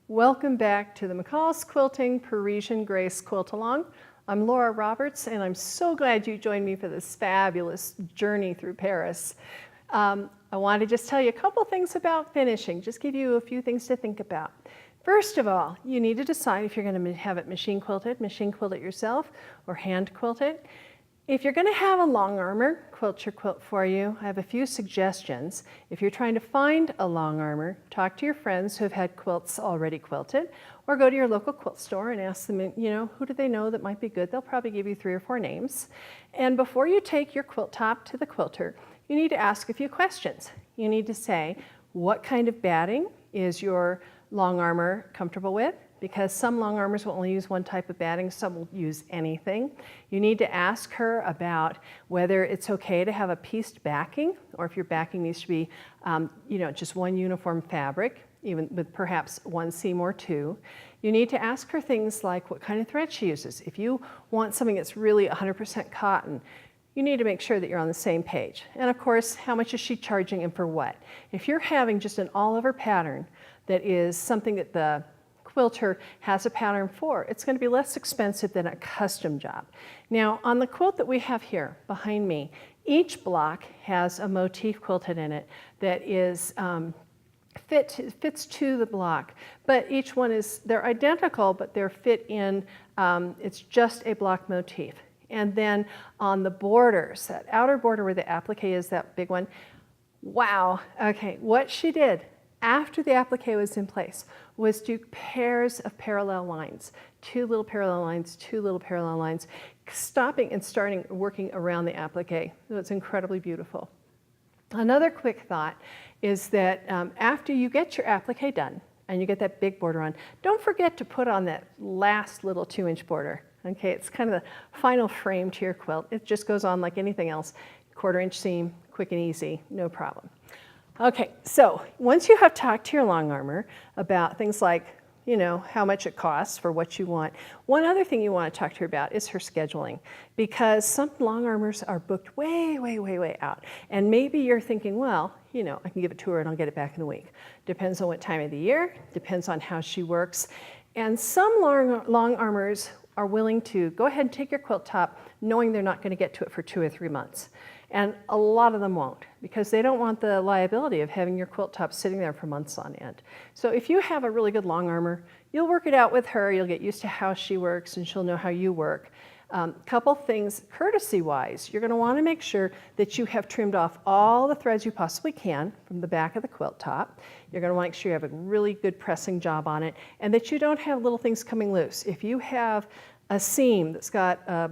Welcome back to the McCall's Quilting Parisian Grace Quilt Along. I'm Laura Roberts, and I'm so glad you joined me for this fabulous journey through Paris. I want to just tell you a couple things about finishing, just give you a few things to think about. First of all, you need to decide if you're going to have it machine quilt it yourself, or hand quilt it. If you're going to have a long armor quilt your quilt for you, I have a few suggestions. If you're trying to find a long armor, talk to your friends who have had quilts already quilted, or go to your local quilt store and ask them, who do they know that might be good? They'll probably give you 3 or 4 names. And before you take your quilt top to the quilter, you need to ask a few questions. You need to say, what kind of batting is your long armor comfortable with? Because some long armors will only use one type of batting, some will use anything. You need to ask her about whether it's okay to have a pieced backing, or if your backing needs to be, just one uniform fabric, even with perhaps 1 seam or 2. You need to ask her things like what kind of thread she uses. If you want something that's really 100% cotton, you need to make sure that you're on the same page. And of course, how much is she charging and for what? If you're having just an all-over pattern that is something that the quilter has a pattern for, it's going to be less expensive than a custom job. Now, on the quilt that we have here behind me, each block has a motif quilted in it that is fits to the block, but each one they're identical, but they're fit in, it's just a block motif. And then on the borders, that outer border where the applique is, that big one, wow, okay, what she did after the applique was in place was do pairs of parallel lines, 2 little parallel lines, 2 little parallel lines, stopping and starting working around the applique. So it's incredibly beautiful. Another quick thought is that after you get your applique done and you get that big border on, don't forget to put on that last little 2-inch border. Okay, it's kind of the final frame to your quilt. It just goes on like anything else, 1/4-inch seam, quick and easy, no problem. Okay, so once you have talked to your long armor about things like, how much it costs for what you want, one other thing you want to talk to her about is her scheduling, because some long armors are booked way, way, way, way out. And maybe you're thinking, well, I can give it to her and I'll get it back in a week. Depends on what time of the year, depends on how she works. And some long armors are willing to go ahead and take your quilt top knowing they're not going to get to it for 2 or 3 months. And a lot of them won't, because they don't want the liability of having your quilt top sitting there for months on end. So if you have a really good long armor, you'll work it out with her, you'll get used to how she works, and she'll know how you work. Couple things, courtesy-wise, you're going to want to make sure that you have trimmed off all the threads you possibly can from the back of the quilt top. You're going to want to make sure you have a really good pressing job on it, and that you don't have little things coming loose. If you have a seam that's got a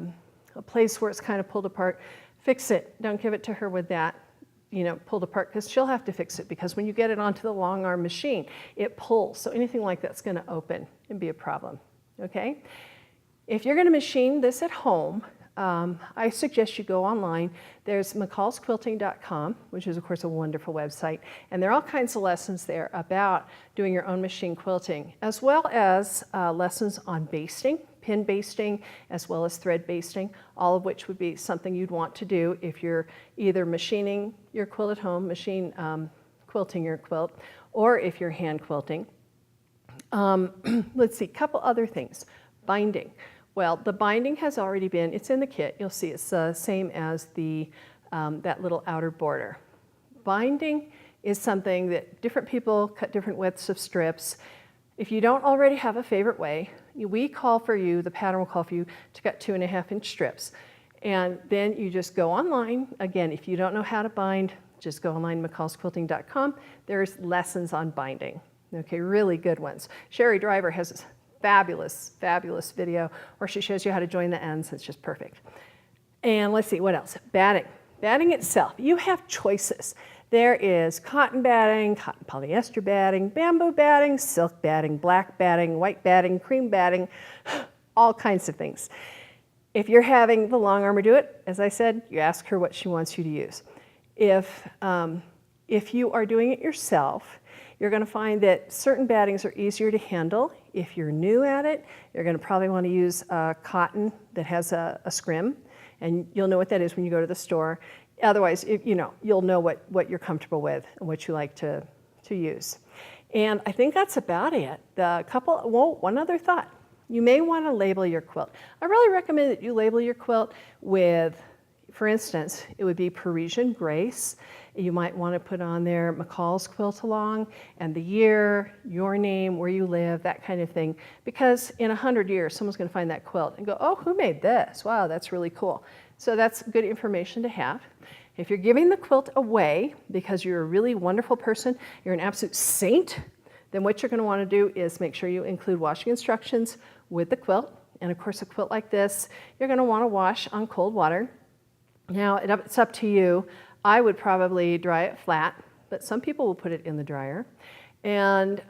place where it's kind of pulled apart, fix it. Don't give it to her with that, pulled apart, because she'll have to fix it, because when you get it onto the long arm machine, it pulls. So anything like that's going to open and be a problem, okay? If you're going to machine this at home, I suggest you go online. There's mccallsquilting.com, which is, of course, a wonderful website. And there are all kinds of lessons there about doing your own machine quilting, as well as lessons on basting, pin basting, as well as thread basting, all of which would be something you'd want to do if you're either machining your quilt at home, quilting your quilt, or if you're hand quilting. Let's see, a couple other things. Binding. Well, the binding has already been, it's in the kit. You'll see it's the same as that little outer border. Binding is something that different people cut different widths of strips. If you don't already have a favorite way, the pattern will call for you to cut 2.5-inch strips. And then you just go online. Again, if you don't know how to bind, just go online, mccallsquilting.com. There's lessons on binding. Okay, really good ones. Sherry Driver has this fabulous, fabulous video where she shows you how to join the ends. It's just perfect. And let's see, what else? Batting. Batting itself, you have choices. There is cotton batting, cotton polyester batting, bamboo batting, silk batting, black batting, white batting, cream batting, all kinds of things. If you're having the long armor do it, as I said, you ask her what she wants you to use. If you are doing it yourself, you're going to find that certain battings are easier to handle. If you're new at it, you're going to probably want to use cotton that has a scrim, and you'll know what that is when you go to the store. Otherwise, you'll know what you're comfortable with and what you like to use. And I think that's about it. One other thought. You may want to label your quilt. I really recommend that you label your quilt with, for instance, it would be Parisian Grace. You might want to put on there McCall's Quilt Along and the year, your name, where you live, that kind of thing. Because in 100 years, someone's going to find that quilt and go, oh, who made this? Wow, that's really cool. So that's good information to have. If you're giving the quilt away because you're a really wonderful person, you're an absolute saint, then what you're going to want to do is make sure you include washing instructions with the quilt. And of course, a quilt like this, you're going to want to wash on cold water. Now, it's up to you. I would probably dry it flat, but some people will put it in the dryer. And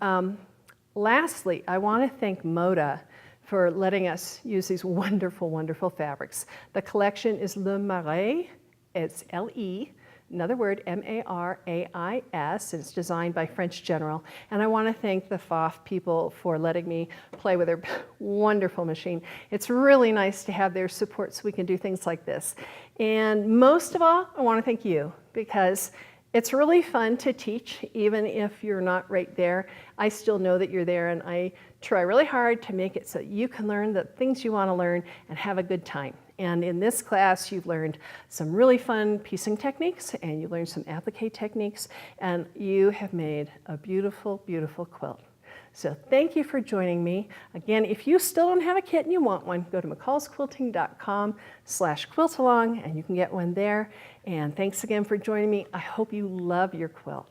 lastly, I want to thank Moda for letting us use these wonderful, wonderful fabrics. The collection is Le Marais. It's L-E, another word, M-A-R-A-I-S, and it's designed by French General. And I want to thank the FOF people for letting me play with their wonderful machine. It's really nice to have their support so we can do things like this. And most of all, I want to thank you, because it's really fun to teach, even if you're not right there. I still know that you're there, and I try really hard to make it so you can learn the things you want to learn and have a good time. And in this class, you've learned some really fun piecing techniques, and you learned some applique techniques, and you have made a beautiful, beautiful quilt. So thank you for joining me. Again, if you still don't have a kit and you want one, go to mccallsquilting.com/quiltalong, and you can get one there. And thanks again for joining me. I hope you love your quilt.